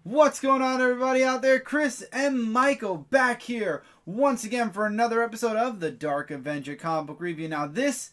What's going on, everybody out there? Chris and Michael back here once again for another episode of the Dark Avenger comic book review. Now, this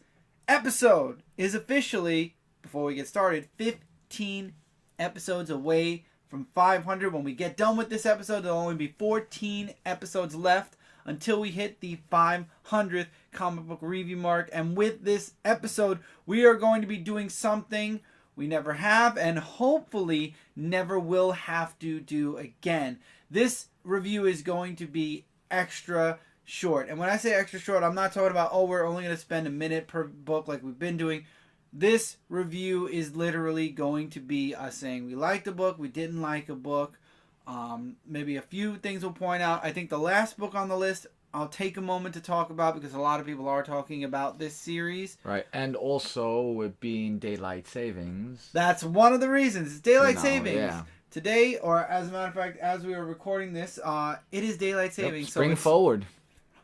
episode is officially, before we get started, 15 episodes away from 500. When we get done with this episode, there'll only be 14 episodes left until we hit the 500th comic book review mark. And with this episode, we are going to be doing something we never have and hopefully never will have to do again. This review is going to be extra short. And when I say extra short, I'm not talking about, we're only going to spend a minute per book like we've been doing. This review is literally going to be us saying we liked a book, we didn't like a book. Maybe a few things we'll point out. I think the last book on the list I'll take a moment to talk about because a lot of people are talking about this series. Right, and also with being daylight savings. That's one of the reasons. It's daylight savings. Yeah. Today, or as a matter of fact, as we were recording this, it is daylight savings. Yep, spring forward.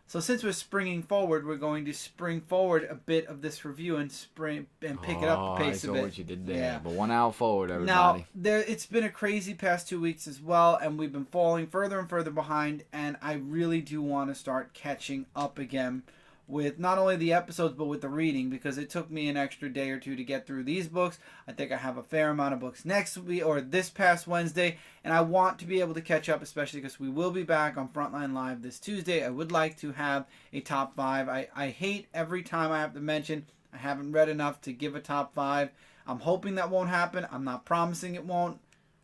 So since we're springing forward, we're going to spring forward a bit of this review and pick it up the pace a bit. I saw what you did there. Yeah. But 1 hour forward, everybody. Now, it's been a crazy past 2 weeks as well, and we've been falling further and further behind, and I really do want to start catching up again with not only the episodes, but with the reading, because it took me an extra day or two to get through these books. I think I have a fair amount of books next week, or this past Wednesday, and I want to be able to catch up, especially because we will be back on Frontline Live this Tuesday. I would like to have a top 5. I hate every time I have to mention I haven't read enough to give a top 5. I'm hoping that won't happen. I'm not promising it won't.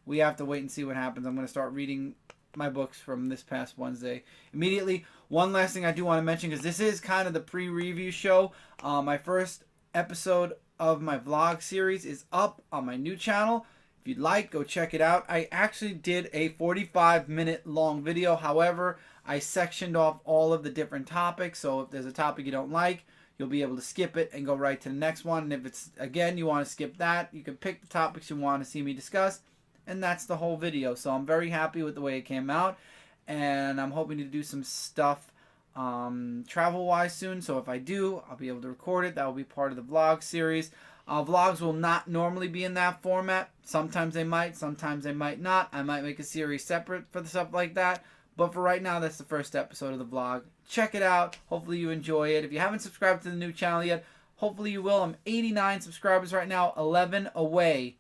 We have to wait and see what happens. I'm going to start reading my books from this past Wednesday immediately. One last thing I do want to mention, because this is kind of the pre-review show. My first episode of my vlog series is up on my new channel. If you'd like, go check it out. I actually did a 45-minute long video. However, I sectioned off all of the different topics. So if there's a topic you don't like, you'll be able to skip it and go right to the next one. And if it's, again, you want to skip that, you can pick the topics you want to see me discuss. And that's the whole video. So I'm very happy with the way it came out. And I'm hoping to do some stuff travel-wise soon. So if I do, I'll be able to record it. That will be part of the vlog series. Vlogs will not normally be in that format. Sometimes they might. Sometimes they might not. I might make a series separate for the stuff like that. But for right now, that's the first episode of the vlog. Check it out. Hopefully you enjoy it. If you haven't subscribed to the new channel yet, hopefully you will. I'm 89 subscribers right now. 11 away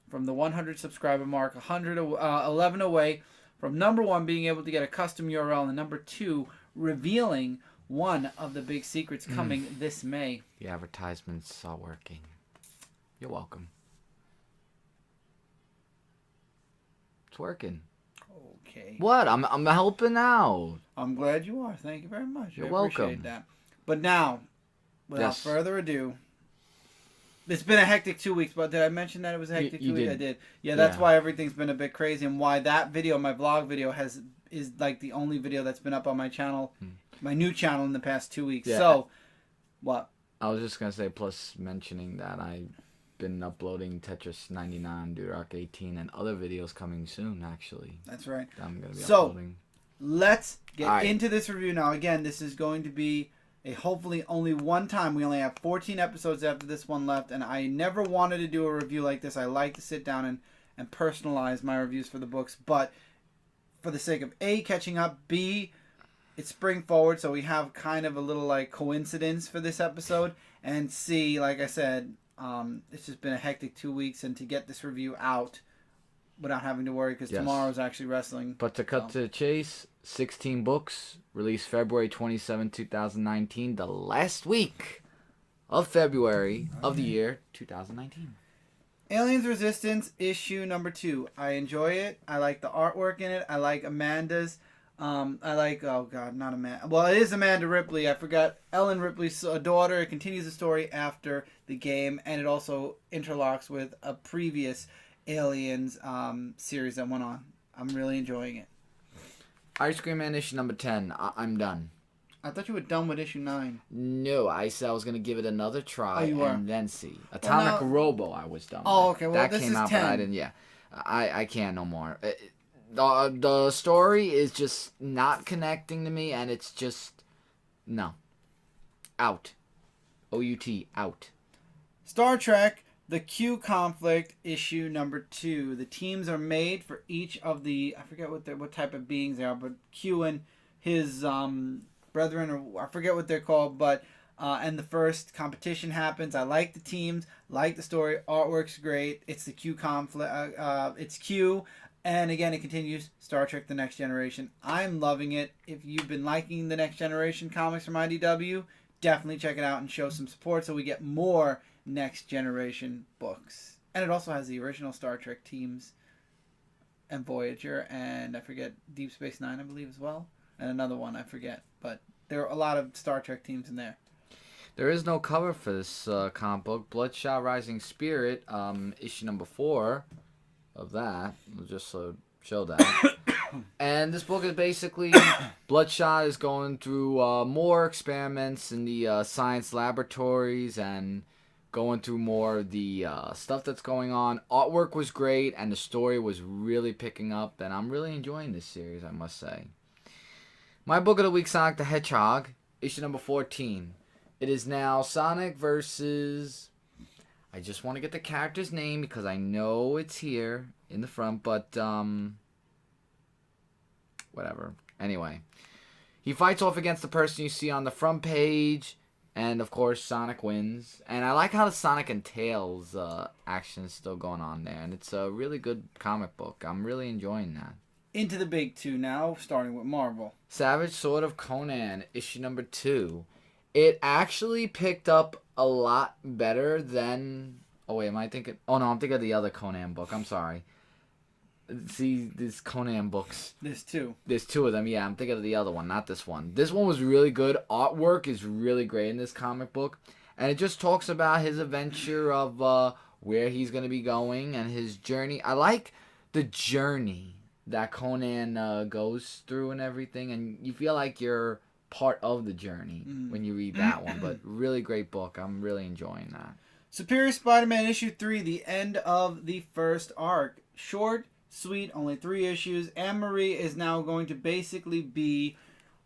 from the 100 subscriber mark. 11 away from number 1 being able to get a custom URL, and number 2 revealing one of the big secrets coming this May. The advertisements are working. You're welcome. It's working. Okay. What? I'm helping out. I'm glad you are. Thank you very much. You're I welcome. appreciate that. But now, without Yes. further ado, it's been a hectic 2 weeks, but did I mention that it was a hectic 2 weeks? I did. Yeah, that's why everything's been a bit crazy, and why that video, my vlog video, is like the only video that's been up on my channel, my new channel, in the past 2 weeks. Yeah. So, what? I was just going to say, plus mentioning that I've been uploading Tetris 99, Durock 18, and other videos coming soon, actually. That's right. I'm going to be So, uploading. let's get into this review now. Again, this is going to be a hopefully only one time. We only have 14 episodes after this one left, and I never wanted to do a review like this. I like to sit down and personalize my reviews for the books, but for the sake of A, catching up, B, it's spring forward, so we have kind of a little like coincidence for this episode, and C, like I said, it's just been a hectic 2 weeks, and to get this review out without having to worry, because tomorrow's actually wrestling. But to cut to the chase, 16 books, released February 27, 2019, the last week of February of the year 2019. Aliens Resistance, issue number 2. I enjoy it. I like the artwork in it. I like Amanda's. I like, oh god, not Amanda. Well, it is Amanda Ripley. I forgot. Ellen Ripley's daughter. It continues the story after the game, and it also interlocks with a previous Aliens series that went on. I'm really enjoying it. Ice Cream Man issue number 10. I'm done. I thought you were done with issue 9. No, I said I was going to give it another try and then see. Atomic Robo I was done with. Okay, well, that this came is out, 10. but I didn't, I can't no more. The story is just not connecting to me, and it's just, no. Out. O-U-T, out. Star Trek The Q conflict issue number 2. The teams are made for each of the, I forget what type of beings they are, but Q and his brethren, or I forget what they're called, but and the first competition happens. I like the teams, like the story, artwork's great. It's the Q conflict. It's Q, and again it continues. Star Trek: The Next Generation. I'm loving it. If you've been liking the Next Generation comics from IDW, definitely check it out and show some support so we get more Next Generation books. And it also has the original Star Trek teams and Voyager, and I forget Deep Space Nine, I believe, as well, and another one I forget, but there are a lot of Star Trek teams in there. There is no cover for this comic book. Bloodshot Rising Spirit, issue number 4 of that. We'll just show that. And this book is basically Bloodshot is going through more experiments in the science laboratories and going through more of the stuff that's going on. Artwork was great, and the story was really picking up, and I'm really enjoying this series, I must say. My book of the week, Sonic the Hedgehog, issue number 14. It is now Sonic versus... I just want to get the character's name because I know it's here in the front, but whatever. Anyway, he fights off against the person you see on the front page, and of course Sonic wins. And I like how the Sonic and Tails action is still going on there, and it's a really good comic book. I'm really enjoying that. Into the big 2 now, starting with Marvel. Savage Sword of Conan, issue number 2. It actually picked up a lot better than... Oh, wait, am I thinking... Oh, no, I'm thinking of the other Conan book. I'm sorry. See, these Conan books. There's 2. There's 2 of them, yeah. I'm thinking of the other one, not this one. This one was really good. Artwork is really great in this comic book. And it just talks about his adventure of where he's going to be going and his journey. I like the journey that Conan goes through and everything. And you feel like you're part of the journey when you read that one. But really great book. I'm really enjoying that. Superior Spider-Man issue 3, the end of the first arc. Short, sweet, only 3 issues. Anne-Marie is now going to basically be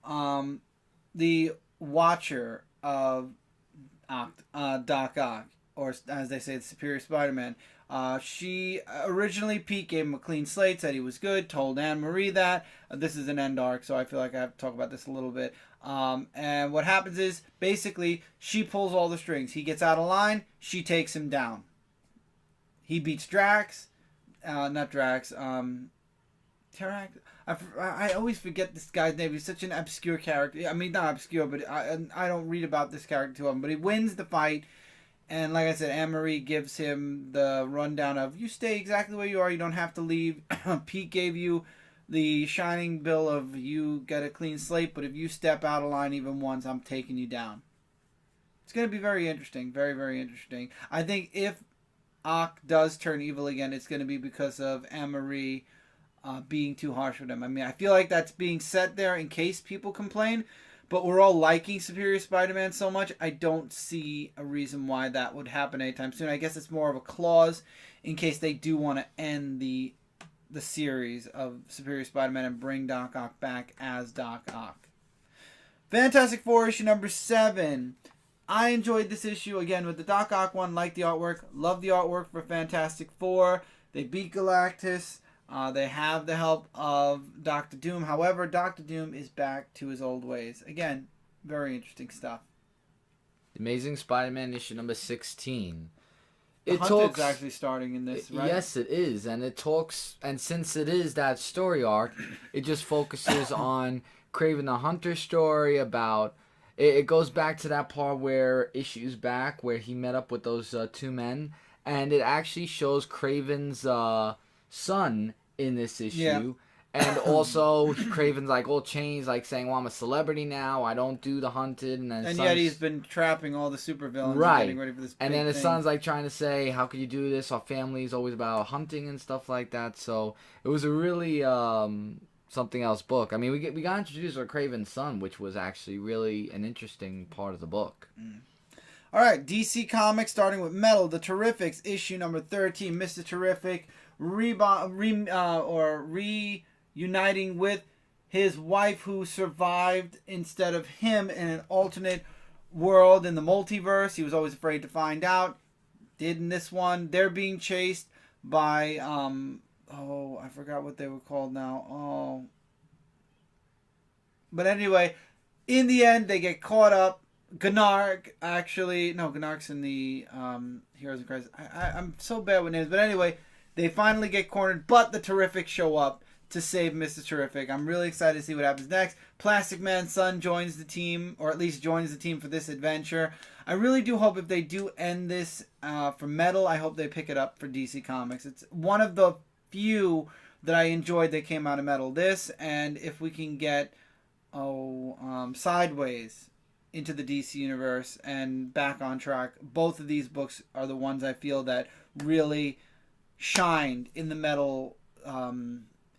the watcher of Doc Ock, or as they say, the Superior Spider-Man. She originally, Pete gave him a clean slate, said he was good, told Anne-Marie that. This is an end arc, so I feel like I have to talk about this a little bit. And what happens is, basically, she pulls all the strings. He gets out of line, she takes him down. He beats Drax, not Drax, Terax. I always forget this guy's name. He's such an obscure character. I mean, not obscure, but I don't read about this character too often. But he wins the fight. And like I said, Anne-Marie gives him the rundown of, you stay exactly where you are, you don't have to leave. Pete gave you the shining bill of you get a clean slate, but if you step out of line even once, I'm taking you down. It's going to be very interesting. Very, very interesting. I think if Ock does turn evil again, it's going to be because of Anne-Marie being too harsh with him. I mean, I feel like that's being set there in case people complain. But we're all liking Superior Spider-Man so much, I don't see a reason why that would happen anytime soon. I guess it's more of a clause in case they do want to end the series of Superior Spider-Man and bring Doc Ock back as Doc Ock. FantasticFour issue number 7. I enjoyed this issue again with the Doc Ock one, liked the artwork, love the artwork for FantasticFour. They beat Galactus. They have the help of Doctor Doom. However, Doctor Doom is back to his old ways. Again, very interesting stuff. Amazing Spider-Man issue number 16. The Hunted's actually starting in this, right? Yes, it is. And it talks, and since it is that story arc, it just focuses on Kraven the Hunter story about... It goes back to that part where Issues back, where he met up with those 2 men. And it actually shows Kraven's... son in this issue, yeah. And also Kraven's like all changed, like saying, "Well, I'm a celebrity now. I don't do the hunted." And yet he's been trapping all the supervillains, right? And getting ready for this. And then his son's like trying to say, "How could you do this? Our family is always about hunting and stuff like that." So it was a really something else book. I mean, we got introduced to Kraven's son, which was actually really an interesting part of the book. All right, DC Comics starting with Metal, the Terrifics issue number 13. Mr. Terrific reuniting with his wife who survived instead of him in an alternate world in the multiverse. He was always afraid to find out. did in this one. They're being chased by I forgot what they were called now. But anyway, in the end, they get caught up. Gnark, actually, no, Gnark's in the Heroes of Crisis. I'm so bad with names, but anyway, they finally get cornered, but the Terrifics show up to save Mr. Terrific. I'm really excited to see what happens next. Plastic Man's son joins the team, or at least joins the team for this adventure. I really do hope if they do end this for Metal, I hope they pick it up for DC Comics. It's one of the few that I enjoyed that came out of Metal. This, and if we can get Sideways into the DC universe and back on track. Both of these books are the ones I feel that really shined in the Metal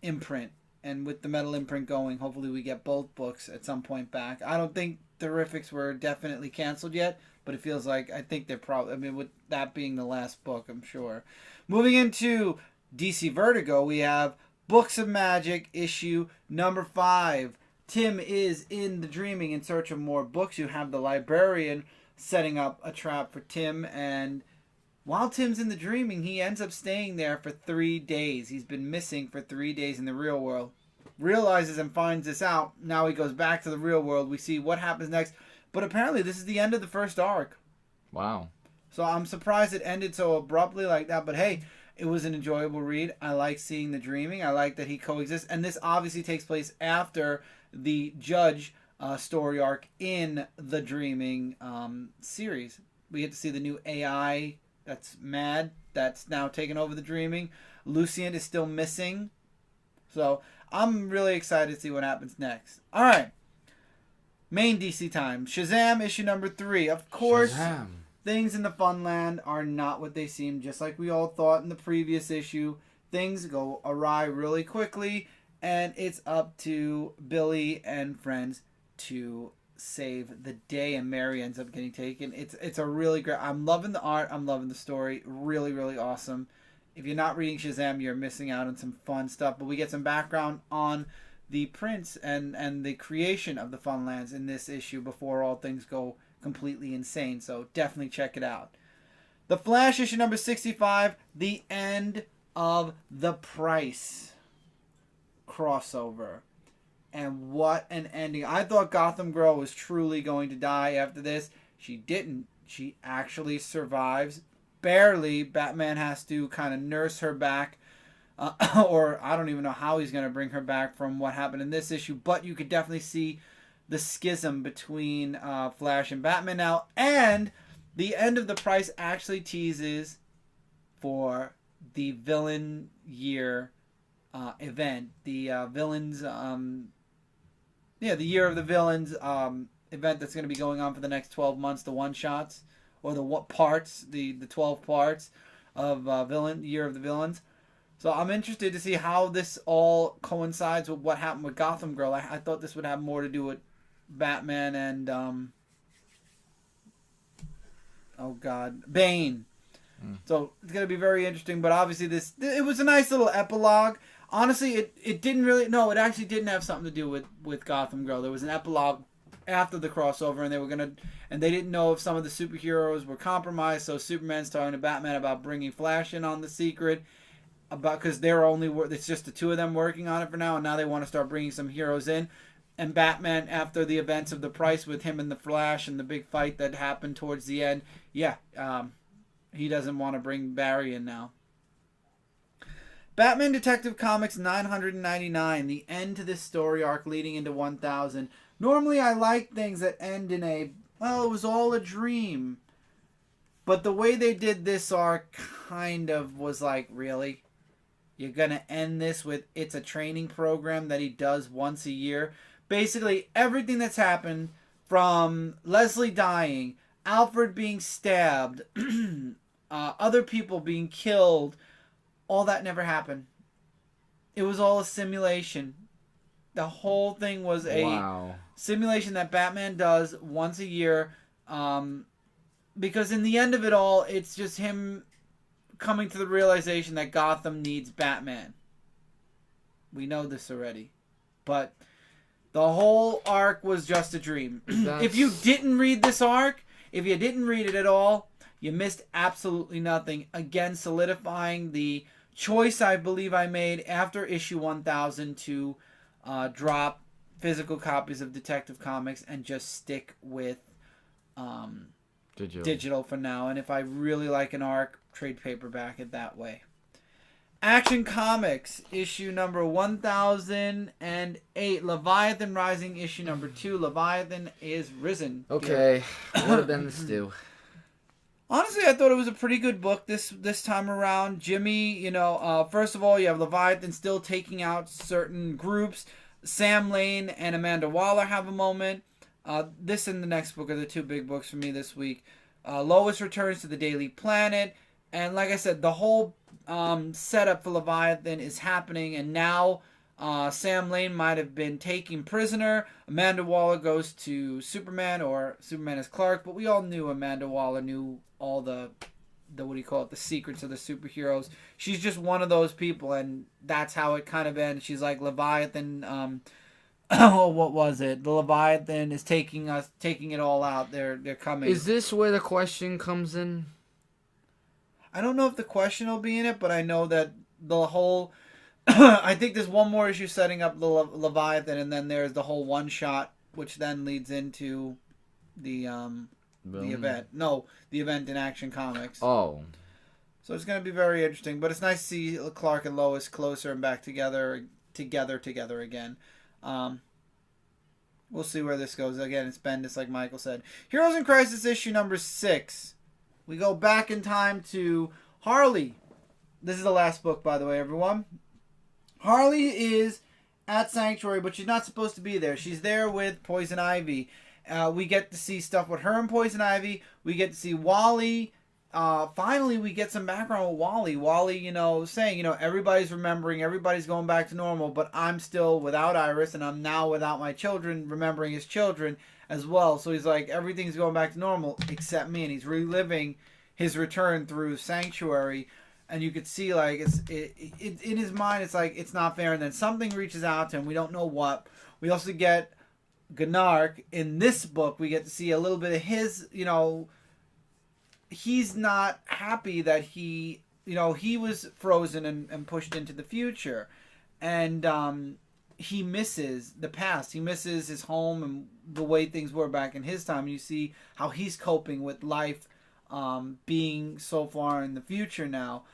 imprint. And with the Metal imprint going, hopefully we get both books at some point back. I don't think Terrifics were definitely canceled yet, but it feels like, I think they're probably, I mean, with that being the last book, I'm sure. Moving into DC Vertigo, we have Books of Magic, issue number 5. Tim is in the Dreaming in search of more books. You have the librarian setting up a trap for Tim, and while Tim's in the Dreaming, he ends up staying there for 3 days. He's been missing for 3 days in the real world. Realizes and finds this out. Now he goes back to the real world. We see what happens next. But apparently this is the end of the first arc. Wow. So I'm surprised it ended so abruptly like that. But hey, it was an enjoyable read. I like seeing the Dreaming. I like that he coexists. And this obviously takes place after the Judge story arc in the Dreaming series. We get to see the new AI that's mad, that's now taken over the Dreaming. Lucien is still missing. So I'm really excited to see what happens next. All right. Main DC time. Shazam issue number 3. Of course, Shazam. Things in the Funland are not what they seem, just like we all thought in the previous issue. Things go awry really quickly, and it's up to Billy and friends to save the day, and Mary ends up getting taken. It's a really great... I'm loving the art. I'm loving the story. Really, really awesome. If you're not reading Shazam, you're missing out on some fun stuff. But we get some background on the prince and the creation of the Funlands in this issue before all things go completely insane. So definitely check it out. The Flash issue number 65, the end of the Price crossover. And what an ending. I thought Gotham Girl was truly going to die after this. She didn't. She actually survives. Barely. Batman has to kind of nurse her back. Or I don't even know how he's going to bring her back from what happened in this issue. But you could definitely see the schism between Flash and Batman now. And the end of the Price actually teases for the Villain Year event. The villains... the Year of the Villains event that's going to be going on for the next 12 months, the one-shots, or the parts, the 12 parts of Year of the Villains. So I'm interested to see how this all coincides with what happened with Gotham Girl. I thought this would have more to do with Batman and, Bane. So it's going to be very interesting, but obviously it was a nice little epilogue. Honestly, it didn't really... No, it actually didn't have something to do with Gotham Girl. There was an epilogue after the crossover, and they didn't know if some of the superheroes were compromised, so Superman's talking to Batman about bringing Flash in on the secret, because it's just the two of them working on it for now, and now they want to start bringing some heroes in. And Batman, after the events of the Price with him and the Flash and the big fight that happened towards the end, he doesn't want to bring Barry in now. Batman Detective Comics 999, the end to this story arc leading into 1000. Normally I like things that end in it was all a dream. But the way they did this arc kind of was like, really? You're going to end this with it's a training program that he does once a year? Basically, everything that's happened from Leslie dying, Alfred being stabbed, other people being killed, all that never happened. It was all a simulation. The whole thing was a simulation that Batman does once a year. Because in the end of it all, it's just him coming to the realization that Gotham needs Batman. We know this already. But the whole arc was just a dream. If you didn't read this arc, if you didn't read it at all, You missed absolutely nothing. Again, solidifying the choice I believe I made after issue 1000 to drop physical copies of Detective Comics and just stick with digital for now. And if I really like an arc, trade paperback it that way. Action Comics, issue number 1008. Leviathan Rising, issue number 2. Leviathan is risen. Okay, what did this do? Honestly, I thought it was a pretty good book this time around. Jimmy, first of all, you have Leviathan still taking out certain groups. Sam Lane and Amanda Waller have a moment. This and the next book are the two big books for me this week. Lois returns to the Daily Planet. And like I said, the whole setup for Leviathan is happening. And now Sam Lane might have been taken prisoner. Amanda Waller goes to Superman, or Superman is Clark. But we all knew Amanda Waller knew all the the secrets of the superheroes. She's just one of those people, and that's how it kind of ends. She's like Leviathan. What was it? The Leviathan is taking it all out. They're coming. Is this where the question comes in? I don't know if the question will be in it, but I know that the whole. I think there's one more issue setting up the Leviathan, and then there's the whole one shot, which then leads into the event. No, the event in Action Comics. Oh. So it's going to be very interesting. But it's nice to see Clark and Lois closer and back together again. We'll see where this goes. Again, it's Bendis, like Michael said. Heroes in Crisis issue number 6. We go back in time to Harley. This is the last book, by the way, everyone. Harley is at Sanctuary, but she's not supposed to be there. She's there with Poison Ivy. We get to see stuff with her and Poison Ivy. We get to see Wally. Finally, we get some background with Wally. Wally, saying, everybody's remembering, everybody's going back to normal, but I'm still without Iris, and I'm now without my children, remembering his children as well. So he's like, everything's going back to normal except me, and he's reliving his return through Sanctuary. And you could see, like, in his mind, it's like, it's not fair. And then something reaches out to him. We don't know what. We also get Gnark. In this book, we get to see a little bit of his, he's not happy that he was frozen and pushed into the future. And he misses the past. He misses his home and the way things were back in his time. And you see how he's coping with life being so far in the future now.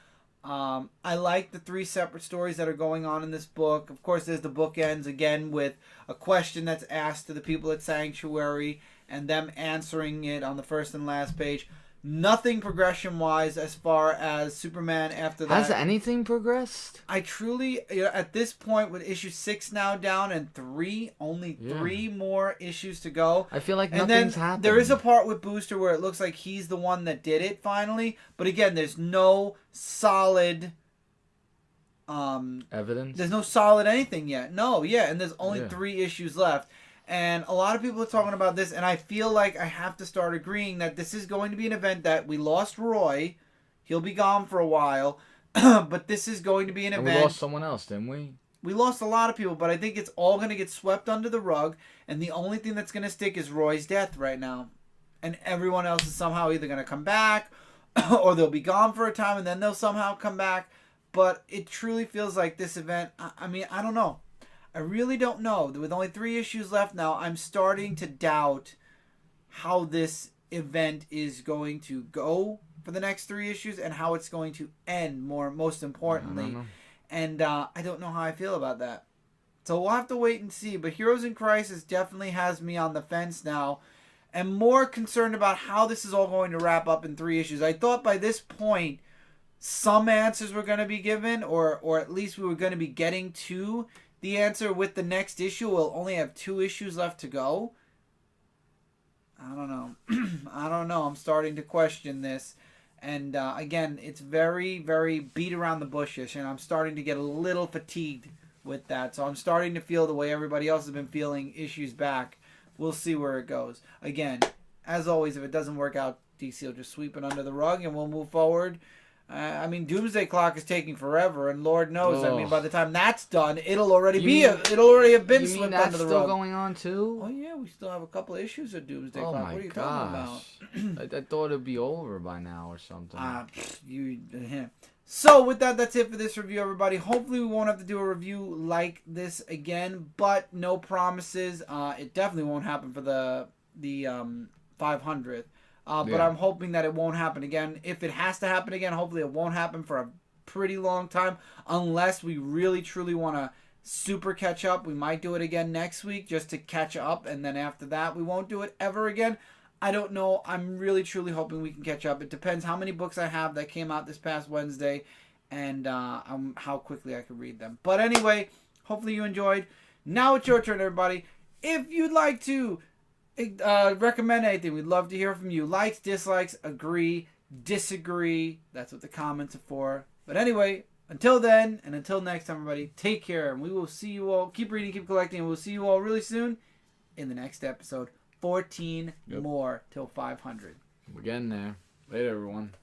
I like the 3 separate stories that are going on in this book. Of course, there's the bookends again with a question that's asked to the people at Sanctuary and them answering it on the first and last page. Nothing progression-wise as far as Superman after that. Has anything progressed? I truly, at this point with issue 6 now down and 3, only 3 more issues to go. I feel like nothing's happened. There is a part with Booster where it looks like he's the one that did it finally. But again, there's no solid evidence. There's no solid anything yet. No, and there's only 3 issues left. And a lot of people are talking about this, and I feel like I have to start agreeing that this is going to be an event that we lost Roy. He'll be gone for a while. But this is going to be an event. We lost someone else, didn't we? We lost a lot of people, but I think it's all going to get swept under the rug. And the only thing that's going to stick is Roy's death right now. And everyone else is somehow either going to come back or they'll be gone for a time and then they'll somehow come back. But it truly feels like this event, I mean, I don't know. I really don't know. With only 3 issues left now, I'm starting to doubt how this event is going to go for the next 3 issues and how it's going to end, most importantly. And I don't know how I feel about that. So we'll have to wait and see. But Heroes in Crisis definitely has me on the fence now and more concerned about how this is all going to wrap up in 3 issues. I thought by this point some answers were going to be given or at least we were going to be getting to the answer with the next issue. We'll only have 2 issues left to go. I don't know. I don't know. I'm starting to question this. And again, it's very, very beat around the bushes. And I'm starting to get a little fatigued with that. So I'm starting to feel the way everybody else has been feeling issues back. We'll see where it goes. Again, as always, if it doesn't work out, DC will just sweep it under the rug and we'll move forward. I mean, Doomsday Clock is taking forever, and Lord knows, I mean, Ugh. by the time that's done, it'll already have been You mean slipped that's under the still rug. going on too? Oh yeah, we still have a couple of issues of Doomsday Oh Clock. my What are you gosh! talking about? I thought it'd be over by now or something. So with that, that's it for this review, everybody. Hopefully we won't have to do a review like this again, but no promises. It definitely won't happen for the 500th. But I'm hoping that it won't happen again. If it has to happen again, hopefully it won't happen for a pretty long time, unless we really truly want to super catch up. We might do it again next week just to catch up, and then after that we won't do it ever again. I don't know. I'm really truly hoping we can catch up. It depends how many books I have that came out this past Wednesday, and how quickly I can read them. But anyway, hopefully you enjoyed. Now it's your turn, everybody. If you'd like to recommend anything, we'd love to hear from you. Likes, dislikes, agree, disagree. That's what the comments are for. But anyway, until then, and until next time, everybody, take care. And we will see you all. Keep reading, keep collecting, and we'll see you all really soon in the next episode. 14 more till 500. We're getting there. Later, everyone.